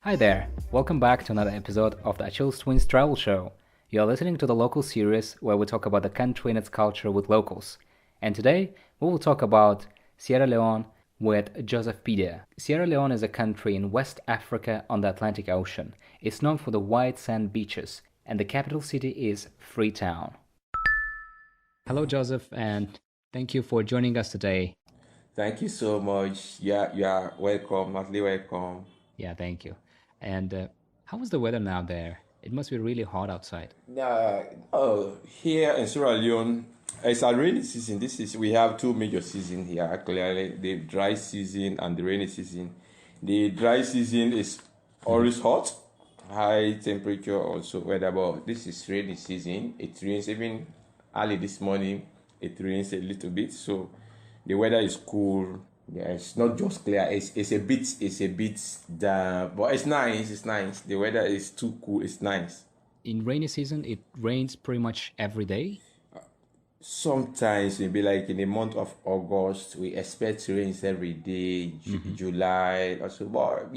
Hi there, welcome back to another episode of the Achilles Twins Travel Show. You're listening to the local series where we talk about the country and its culture with locals. And today, we will talk about Sierra Leone with Joseph Pidia. Sierra Leone is a country in West Africa on the Atlantic Ocean. It's known for the white sand beaches, and the capital city is Freetown. Hello, Joseph, and thank you for joining us today. Thank you so much. Yeah, you are welcome, heartily welcome. Yeah, thank you. And how is the weather now there? It must be really hot outside. Here in Sierra Leone, it's a rainy season. We have two major seasons here. Actually, the dry season and the rainy season. The dry season is always hot, high temperature also weather. But this is rainy season. It rains even early this morning. It rains a little bit, so the weather is cool. Yeah, it's not just clear. It's a bit damp, but it's nice. It's nice. The weather is too cool. It's nice. In rainy season, it rains pretty much every day. Sometimes maybe like in the month of August, we expect rains every day. July also, but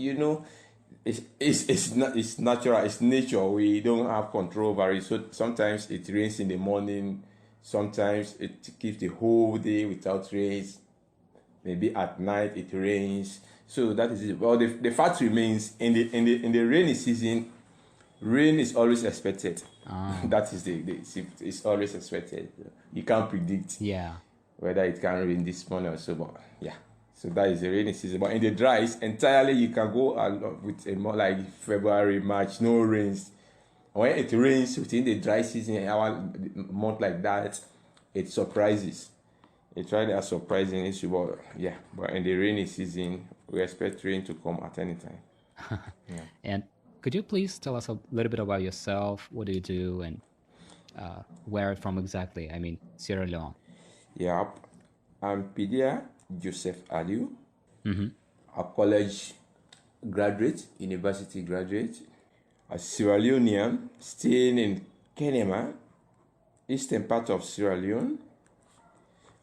it's natural. It's nature. We don't have control over it. So sometimes it rains in the morning. Sometimes it keeps the whole day without rains. Maybe at night it rains. So that is it. Well, the fact remains in the rainy season, rain is always expected. That is it's always expected. You can't predict Yeah. whether it can rain this morning or so, but yeah. So that is the rainy season. But in the dries, entirely you can go with a more like February, March, no rains. When it rains within the dry season, our month like that, it surprises. It's really a surprising issue, but yeah. But in the rainy season, we expect rain to come at any time. And could you please tell us a little bit about yourself? What do you do and where from exactly? I mean, Sierra Leone. Yeah, I'm Pidia Joseph Allieu, a college graduate, university graduate, a Sierra Leonean staying in Kenema, eastern part of Sierra Leone.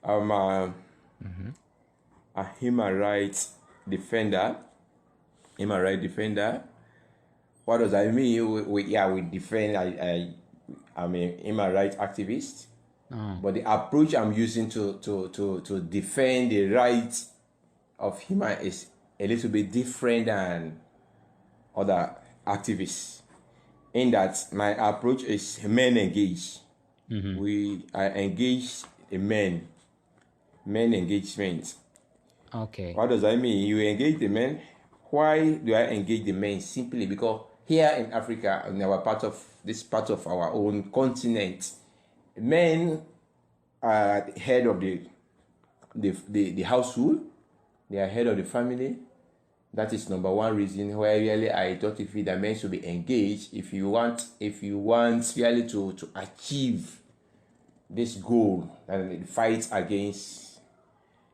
I'm a human rights defender. Human rights defender. What does that mean? We defend. I'm a human rights activist. But the approach I'm using to defend the rights of human is a little bit different than other activists. In that my approach is men engage. I engage the men engagement. Okay. What does that mean? You engage the men. Why do I engage the men? Simply because here in Africa, in our part of our own continent, men are the head of the household. They are head of the family. That is number one reason why really I thought if the men should be engaged. If you want really to achieve this goal and fight against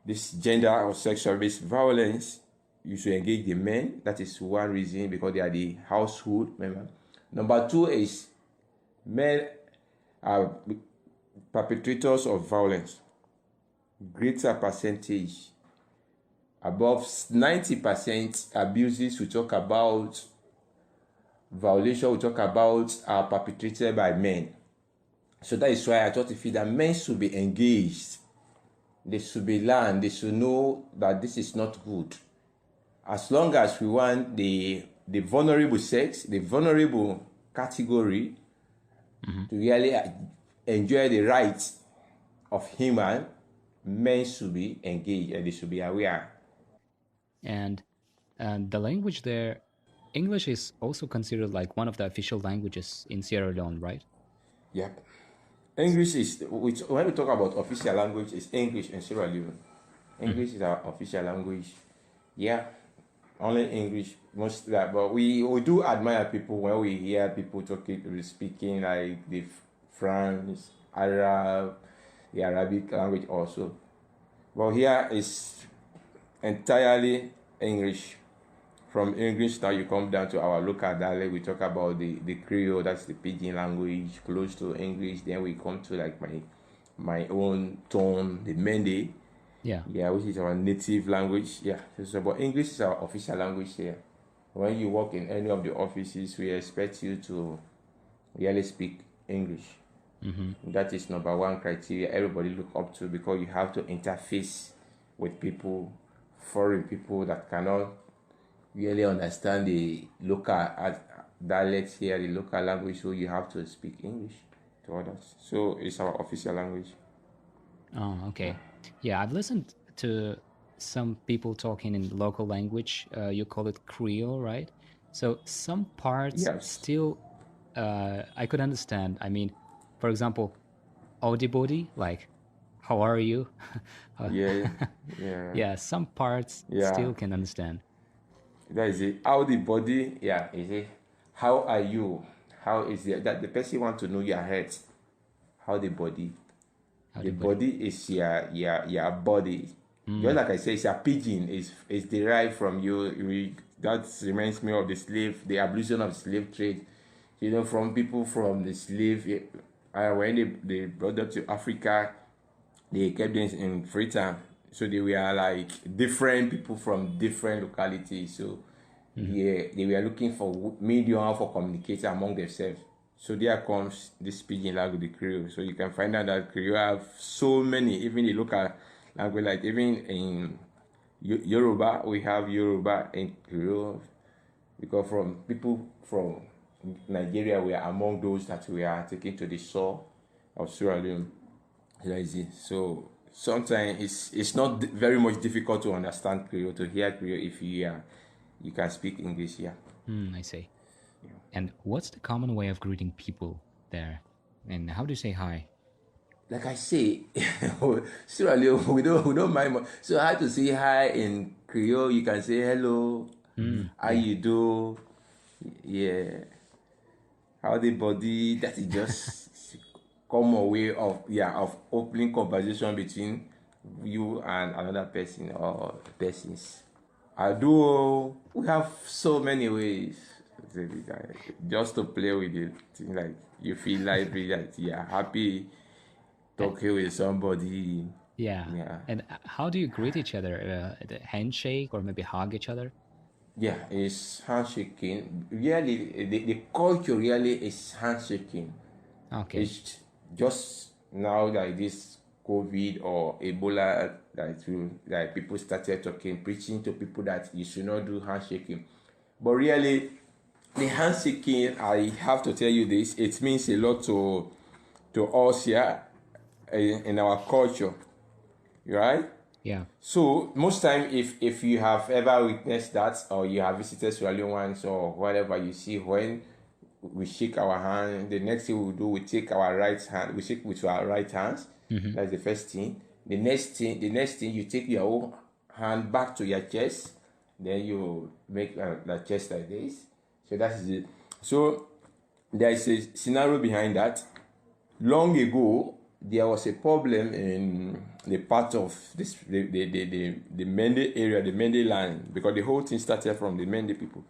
this gender or sexual-based violence, you should engage the men. That is one reason, because they are the household member. Number two is men are perpetrators of violence. Greater percentage, above 90% abuses we talk about, violation we talk about, are perpetrated by men. So that is why I thought if the men should be engaged, they should be learned, they should know that this is not good. As long as we want the vulnerable sex, the vulnerable category to really enjoy the rights of human, men should be engaged and they should be aware. And the language there, English is also considered like one of the official languages in Sierra Leone, right? Yep. English is, when we talk about official language, is English in Sierra Leone. English is our official language. Yeah, only English most of that. But we do admire people when we hear people speaking like the French, Arab, the Arabic language also. But here is entirely English. From English now you come down to our local dialect. We talk about the Creole, that's the Pidgin language, close to English. Then we come to like my own tone, the Mende. Yeah. Yeah, which is our native language. Yeah, so but English is our official language here. When you work in any of the offices, we expect you to really speak English. That is number one criteria everybody look up to, because you have to interface with people, foreign people that cannot really understand the local dialect here, the local language, so you have to speak English to others. So it's our official language. Oh, okay. Yeah, I've listened to some people talking in local language. You call it Creole, right? So some parts Yes. still I could understand. I mean, for example, Audibody, like, how are you? Uh, Yeah. Yeah. yeah, some parts Yeah. still can understand. That is it. How the body, yeah, is it? How are you? How is it that the person want to know your health? How the body? The Audibody. body is your body. Just like I say, it's a pigeon. Is derived from you. That reminds me of the slave, the abolition of the slave trade. You know, from people from the slave. When they brought them to Africa, they kept them in Freetown. So they were like different people from different localities. So yeah, they were looking for medium for communicating among themselves. So there comes this pidgin language, the Creole. So you can find out that Creole have so many, even the local language, like even in Yoruba, we have Yoruba and Creole, because from people from Nigeria were among those that we are taken to the shore of Sierra Leone. So sometimes it's not very much difficult to understand Creole, to hear Creole, if you can speak English here. I see. And what's the common way of greeting people there? And how do you say hi? Like I say, Sierra Leone, we don't mind much. So I had to say hi in Creole. You can say hello, how Yeah. you do, yeah, how the body. That is just common way of opening conversation between you and another person or persons. I do. We have so many ways just to play with it. Like you feel like you're happy And, talking with somebody. yeah. Yeah, And how do you greet each other? The handshake or maybe hug each other? yeah. It's handshaking. Really, the culture really is handshaking. Okay. It's just now like this COVID or Ebola that people started talking, preaching to people that you should not do handshaking. But really, the handshaking, I have to tell you this, it means a lot to us here in our culture, right? Yeah. So most time, if you have ever witnessed that, or you have visited Sierra Leone once or whatever, you see when we shake our hand, the next thing we do, we take our right hand, we shake with our right hands. That's the first thing. The next thing, you take your own hand back to your chest, then you make the chest like this. So that is it. So there is a scenario behind that. Long ago, there was a problem in the part of this the Mende area, the Mende land, because the whole thing started from the Mende people,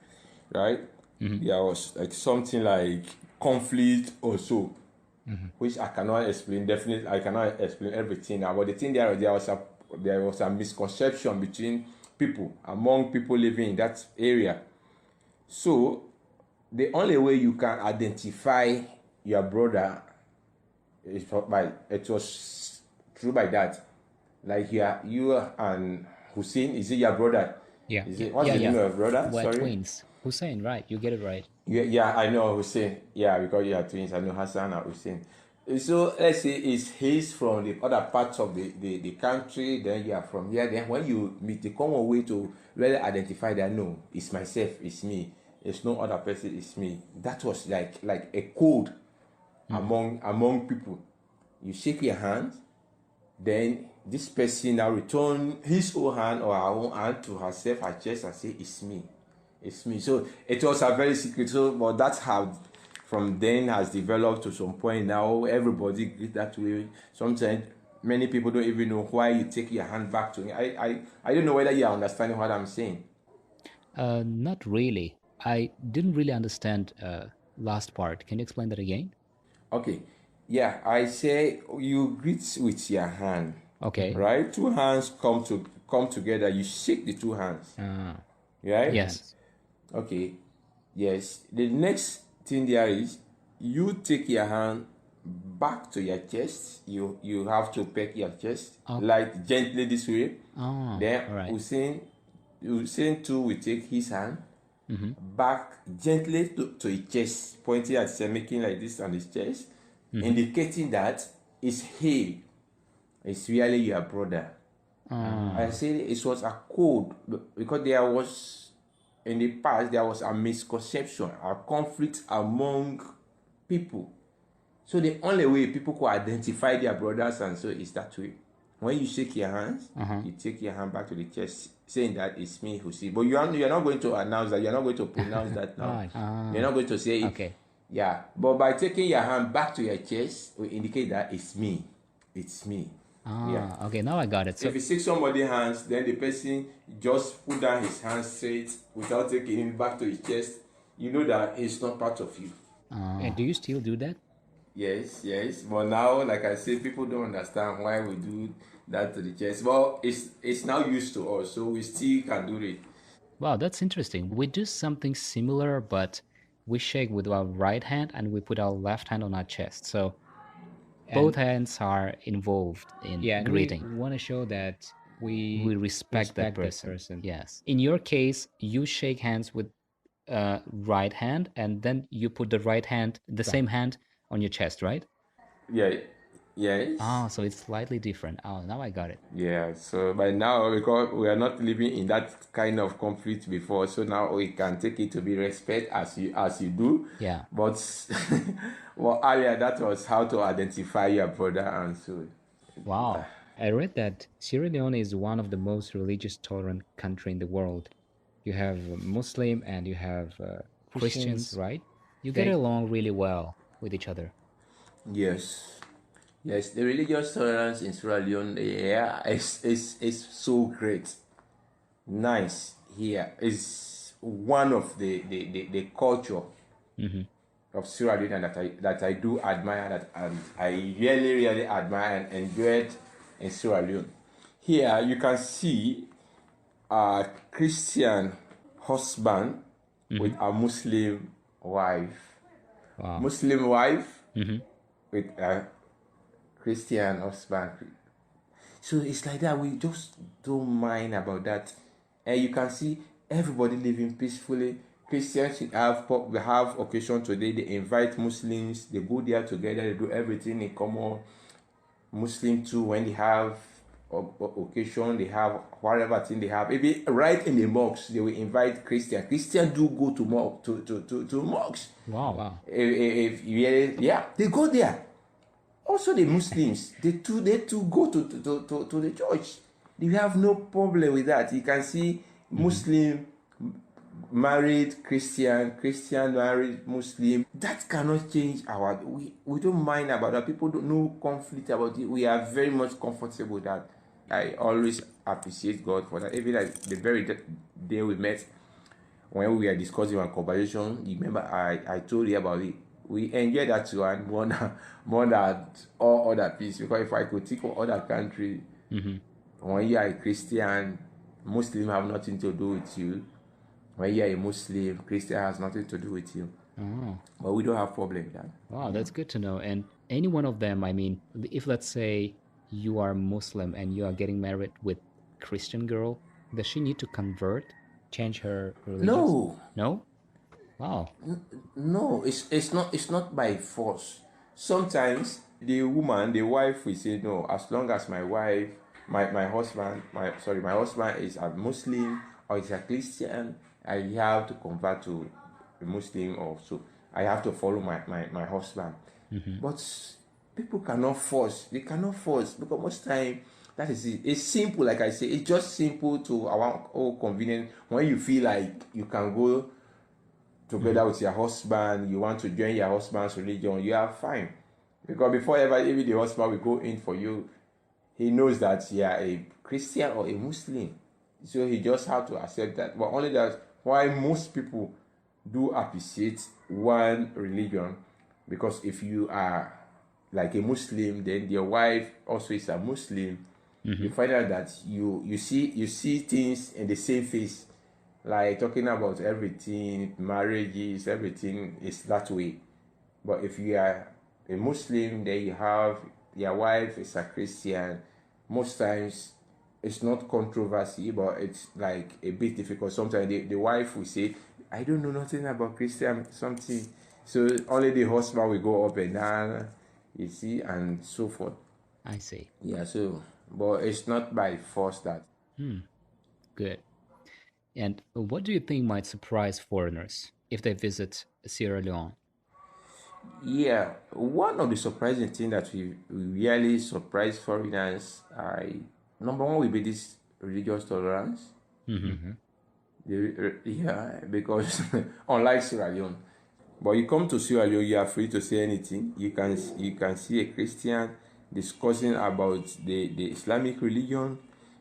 right? There was like something like conflict or so, which I cannot explain. Definitely, I cannot explain everything now. But the thing there was a misconception between people, among people living in that area. So the only way you can identify your brother is by it was through by that. Like you and Hussein, is it your brother? Yeah. Is Yeah. it what's Yeah. the name Yeah. of your brother? We're Sorry. twins. Hussein, right? You get it right. Yeah, I know Hussein. Yeah, because you are twins. I know Hassan and Hussein. So let's say he's from the other parts of the country, then you are from here. Then when you meet, the common way to really identify that no, it's myself, it's me. It's no other person, it's me. That was like a code among people. You shake your hand, then this person now return his own hand or her own hand to herself, her chest, and say, "It's me, it's me." So it was a very secret. So, but that's how from then has developed to some point now. Everybody greet that way. Sometimes many people don't even know why you take your hand back to me. I don't know whether you are understanding what I'm saying. Not really. I didn't really understand last part. Can you explain that again? Okay, yeah, I say you greet with your hand, Okay. right? Two hands come together. You shake the two hands, Uh, right? yes. Okay. Yes. The next thing there is you take your hand back to your chest. You have to peck your chest like gently this way. Then All right. Hussein too will take his hand back gently to his chest, pointing at him, making like this on his chest, indicating that it's he, it's really your brother. I said it was a code because there was in the past there was a misconception, a conflict among people. So the only way people could identify their brothers and so is that way. When you shake your hands, you take your hand back to the chest, saying that it's me who see. But you're not going to announce that. You're not going to pronounce that now. You're not going to say it. Okay. Yeah. But by taking your hand back to your chest, will indicate that it's me. It's me. Yeah. Okay, now I got it. So If you shake somebody's hands, then the person just put down his hands straight without taking it back to his chest. You know that it's not part of you. and do you still do that? Yes, yes. But now, like I said, people don't understand why we do that to the chest. Well, it's now used to us, so we still can do it. Wow, that's interesting. We do something similar, but we shake with our right hand and we put our left hand on our chest. So both hands are involved in greeting. We want to show that we respect that person. Yes. In your case, you shake hands with right hand and then you put the right hand, the same hand on your chest, right? Yeah, yes. So it's slightly different. Now I got it. Yeah, so by now, because we are not living in that kind of conflict before, so now we can take it to be respect as you do. Yeah. But well, earlier that was how to identify your brother and so. Wow. I read that Sierra Leone is one of the most religious tolerant country in the world. You have Muslim and you have Christians, right? You get along really well with each other. Yes. Yes, the religious tolerance in Sierra Leone, yeah, is so great. Nice here. Is one of the culture of Sierra Leone that I do admire, that I really admire and enjoy it in Sierra Leone. Here you can see a Christian husband with a Muslim wife. Wow. Muslim wife with a Christian husband. So it's like that. We just don't mind about that. And you can see everybody living peacefully. Christians have occasion today. They invite Muslims. They go there together. They do everything in common. Muslim too, when they have occasion, they have whatever thing they have. Maybe right in the mosques, they will invite Christian. Christians do go to mosques. Wow. Yeah, they go there. Also, the Muslims, they too go to the church. They have no problem with that. You can see Muslim married Christian, Christian married Muslim. That cannot change our. We don't mind about that. People don't know conflict about it. We are very much comfortable with that. I always appreciate God for that. Even like the very day we met, when we were discussing our conversation, you remember I told you about it. We enjoy that one more than all other peace, because if I could think of other countries, when you are a Christian, Muslim have nothing to do with you. When you are a Muslim, Christian has nothing to do with you. But we don't have problem with that. Wow, that's good to know. And any one of them, I mean, if let's say you are Muslim and you are getting married with Christian girl, does she need to convert, change her religion? No. No? Wow. No, it's not by force. Sometimes the woman, the wife will say no, as long as my husband is a Muslim or is a Christian, I have to convert to a Muslim, or so I have to follow my husband. But people cannot force. They cannot force, because most time that is it. It's simple, like I say, it's just simple to our own convenience. When you feel like you can go together with your husband, you want to join your husband's religion, you are fine. Because before ever even the husband will go in for you, he knows that you are a Christian or a Muslim. So he just have to accept that. But only that why most people do appreciate one religion, because if you are like a Muslim, then your wife also is a Muslim, you find out that you see things in the same face. like talking about everything, marriages, everything is that way. But if you are a Muslim, then you have your wife is a Christian. Most times it's not controversy, but it's like a bit difficult. Sometimes the wife will say, I don't know nothing about Christian, something. So only the husband will go up and down, you see, and so forth. I see. Yeah, so, but it's not by force that. Good. And what do you think might surprise foreigners if they visit Sierra Leone? Yeah, one of the surprising things that we really surprise foreigners, number one will be this religious tolerance. Yeah, because unlike Sierra Leone, but you come to Sierra Leone, you are free to say anything. You can see a Christian discussing about the Islamic religion.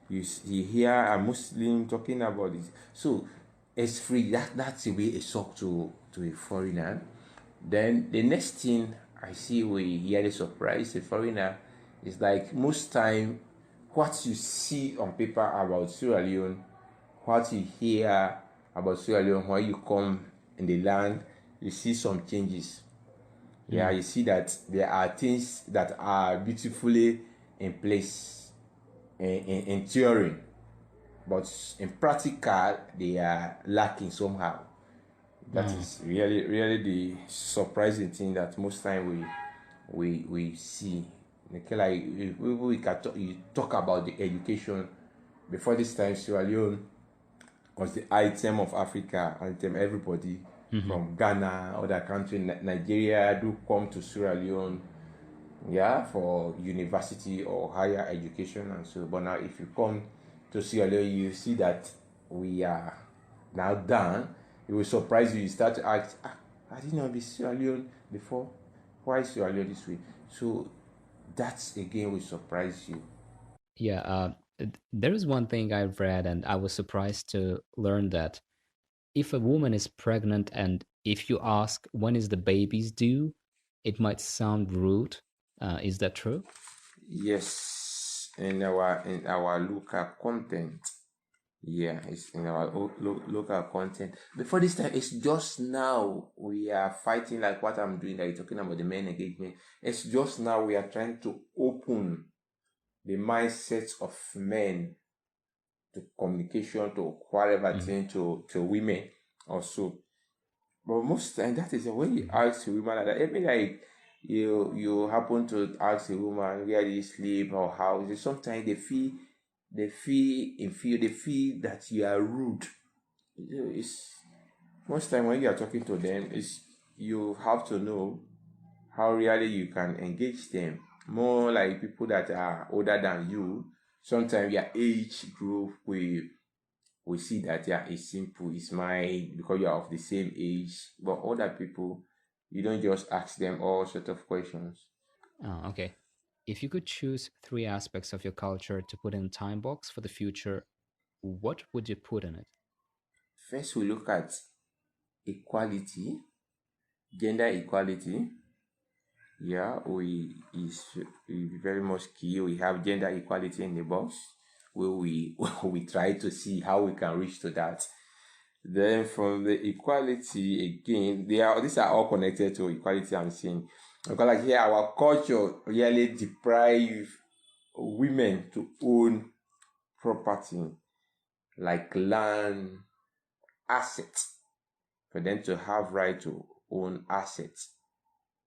You hear a Muslim talking about it. So it's free. That's a way a shock to a foreigner. Then the next thing I see we really surprise a foreigner is like most time what you see on paper about Sierra Leone, what you hear about Sierra Leone when you come in the land, you see some changes. Yeah, you see that there are things that are beautifully in place in theory, but in practical they are lacking somehow. That is really the surprising thing that most time we see. Okay, like if we can talk, you talk about the education before this time. Sierra Leone was the item of Africa, item everybody from Ghana, other country, Nigeria do come to Sierra Leone, yeah, for university or higher education and so. But now, if you come to Sierra Leone, you see that we are now done. It will surprise you. You start to ask, I didn't know this Sierra Leone before. Why is Sierra Leone this way? So that's again will surprise you. Yeah, there is one thing I've read, and I was surprised to learn that if a woman is pregnant and if you ask when is the baby's due, it might sound rude. Is that true? Yes, in our local content. Yeah, it's in our local content. Before this time, it's just now we are fighting like what I'm doing. That you're talking about the men engagement. It's just now we are trying to open the mindsets of men to communication, to whatever thing, to women also. But most time that is when you ask a woman like that, even like you happen to ask a woman where do you sleep or how is it, sometimes they feel inferior, they feel that you are rude. It's most time when you are talking to them, is you have to know how really you can engage them. More like people that are older than you. Sometimes your age group we see that yeah, it's simple, it's mine because you are of the same age. But other people, you don't just ask them all sort of questions. Oh, okay. If you could choose three aspects of your culture to put in a time box for the future, what would you put in it? First, we look at equality, gender equality. Yeah, we very much key. We have gender equality in the box where we we try to see how we can reach to that. Then from the equality again, these are all connected to equality I'm seeing. Because like here, our culture really deprive women to own property like land, assets, for them to have right to own assets.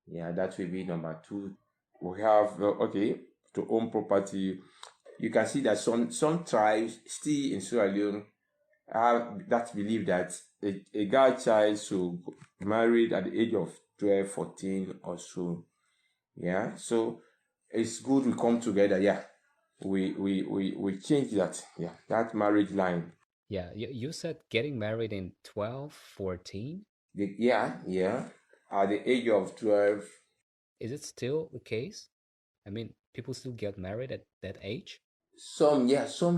Yeah, that will be number two. We have okay, to own property. You can see that some tribes still in Sierra Leone have that belief that a girl child should married at the age of 12, 14 or so. Yeah, so it's good we come together. Yeah, we change that. Yeah, that marriage line. Yeah, you said getting married in 12, 14. Yeah, at the age of 12. Is it still the case? I mean, people still get married at that age? Some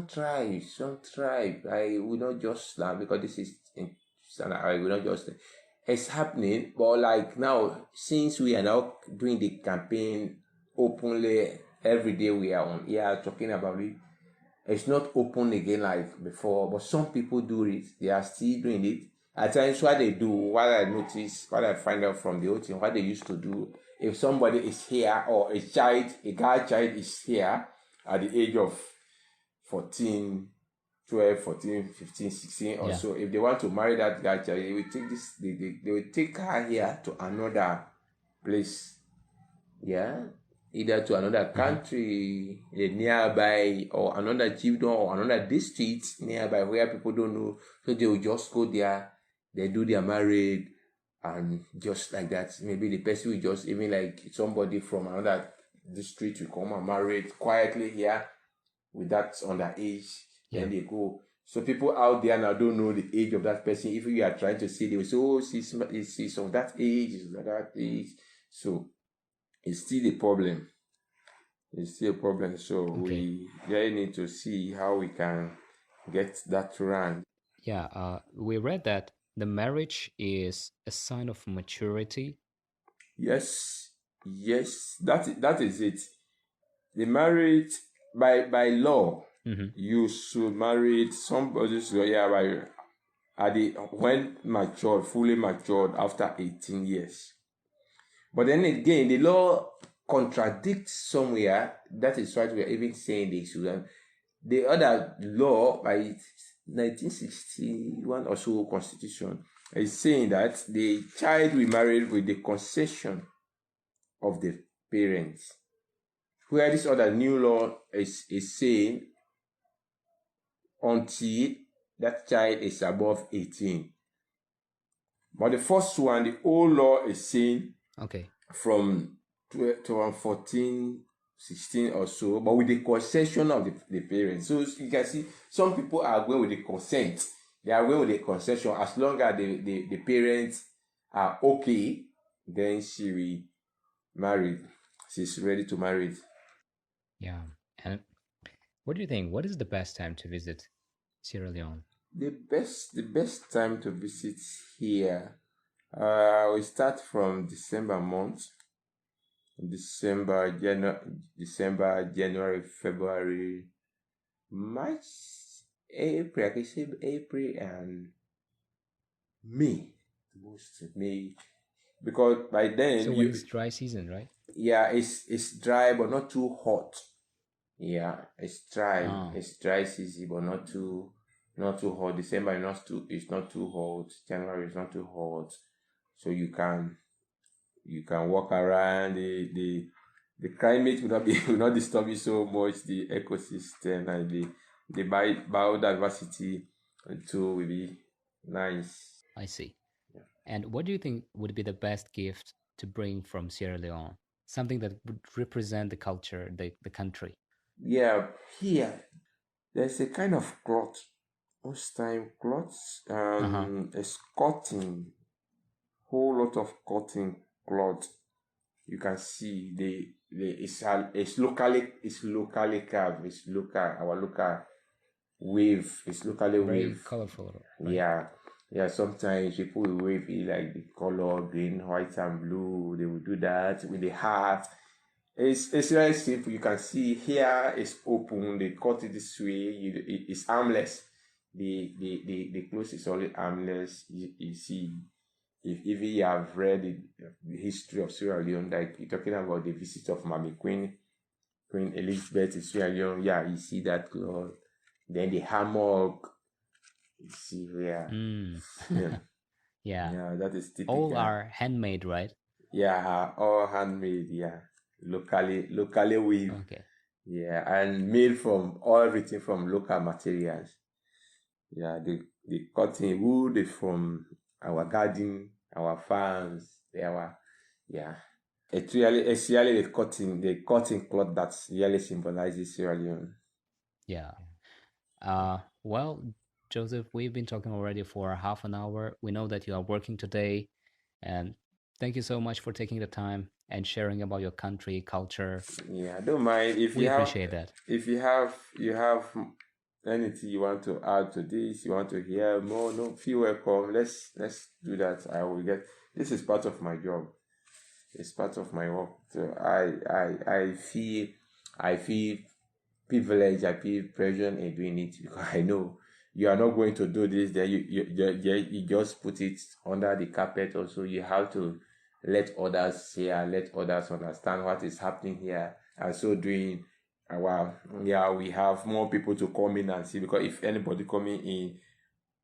tribe. I will not just because this is I will not just. It's happening, but like now, since we are now doing the campaign openly every day, we are on here talking about it. It's not open again like before, but some people do it. They are still doing it. At times, what they do, what I notice, what I find out from the whole thing, what they used to do, if somebody is here or a child, a guy child is here at the age of 14, 12, 14, 15, 16 or so, if they want to marry that guy child, they will take this, they will take her here to another place. Yeah. Either to another country, nearby, or another chiefdom, or another district nearby where people don't know. So they will just go there, they do their marriage, and just like that, maybe the person will just, even like somebody from another district will come and marry quietly here with that underage, then they go. So people out there now don't know the age of that person. If you are trying to say, they will say, oh, she's of that age, she's of that age. So it's still a problem. It's still a problem. So we really need to see how we can get that run. Yeah, we read that the marriage is a sign of maturity. Yes, that is it. The marriage by law, you should marry somebody. So yeah, when matured, fully matured after 18 years. But then again, the law contradicts somewhere. That is why we are even saying this. The other law by 1961 or so constitution is saying that the child will marry with the concession of the parents. Where this other new law is saying until that child is above 18. But the first one, the old law is saying from 14, 16 or so, but with the concession of the parents. So you can see some people are going with the consent. They are going with the concession. As long as the parents are okay, then she will marry. She's ready to marry. Yeah. And what do you think? What is the best time to visit Sierra Leone? The best time to visit here, we start from December month. December, January, February, March, April. I can say April and May. Most May, because by then when it's dry season, right? Yeah, it's dry but not too hot. Yeah, it's dry. It's dry season but not too hot. December is not too hot. January is not too hot. So you can walk around. The climate will not disturb you so much. The ecosystem and the biodiversity too will be nice. I see. Yeah. And what do you think would be the best gift to bring from Sierra Leone? Something that would represent the culture, the country. Yeah, here there's a kind of cloth. Most time cloths, it's cotton, whole lot of cotton cloth. You can see it's locally carved. It's local, our local wave. It's locally very wave. Colorful. Right? Yeah. Sometimes people will wave it like the color green, white, and blue. They will do that with the heart. It's very simple. You can see here it's open. They cut it this way. It's armless. The clothes is only armless. You see. If even you have read the history of Sierra Leone, like you're talking about the visit of Mommy Queen Elizabeth to Sierra Leone, yeah, you see that cloth. Then the hammock, you see here. Yeah, that is typical. All are handmade, right? Yeah, all handmade. Yeah, locally weaved. Okay. Yeah, and made from everything from local materials. Yeah, the cotton wood is from our garden, our farms, It's really the cotton cloth that really symbolizes Sierra Leone. Yeah. Well, Joseph, we've been talking already for half an hour. We know that you are working today, and thank you so much for taking the time and sharing about your country, culture. Yeah, I don't mind if we appreciate that. If you have anything you want to add to this, you want to hear more, no, feel welcome. Let's do that. I will get. This is part of my job. It's part of my work. So I feel privilege, I feel pressure in doing it, because I know you are not going to do this. Then you just put it under the carpet. Also, you have to let others hear, let others understand what is happening here, and so doing. We have more people to come in and see, because if anybody coming in,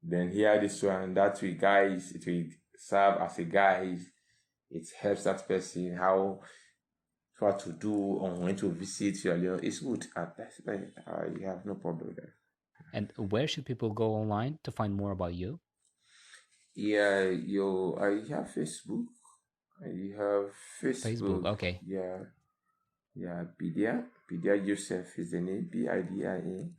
then hear this one, that will guys, it will serve as a guide. It helps that person how what to do or when to visit Sierra Leone. It's good. You have no problem there. And where should people go online to find more about you? Yeah, I have Facebook. I have Facebook, Facebook. okay. Yeah, Pidia Joseph is the name, Pidia.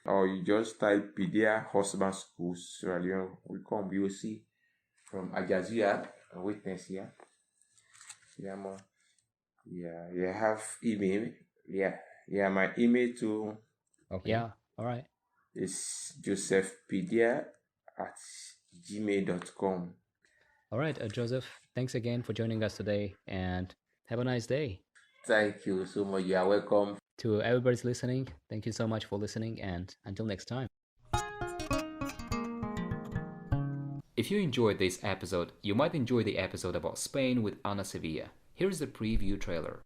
Or you just type Pidia Husband School Sierra Leone. You will see from Ajazia, a witness here. Yeah, more. Yeah, you have email. Yeah, my email too. Okay. Yeah, all right. It's josephpedia@gmail.com. All right, Joseph, thanks again for joining us today, and have a nice day. Thank you so much. You are welcome. To everybody's listening, thank you so much for listening, and until next time. If you enjoyed this episode, you might enjoy the episode about Spain with Ana Sevilla. Here's the preview trailer.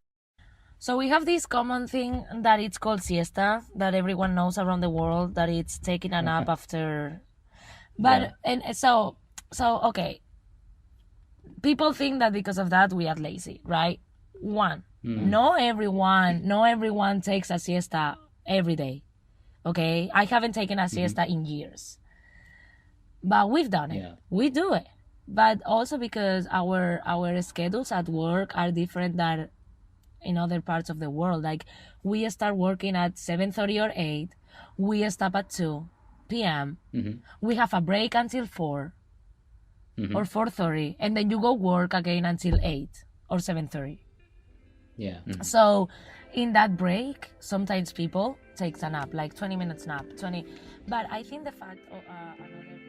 So we have this common thing that it's called siesta, that everyone knows around the world, that it's taking a nap after. But and so okay. People think that because of that we are lazy, right? No everyone takes a siesta every day. Okay, I haven't taken a siesta in years, but we've done it. Yeah. We do it, but also because our schedules at work are different than in other parts of the world. Like, we start working at 7:30 or 8, we stop at 2 p.m. We have a break until 4 or 4:30, and then you go work again until 8 or 7:30. Yeah. So in that break, sometimes people takes a nap, like 20 minutes nap, but I think the fact another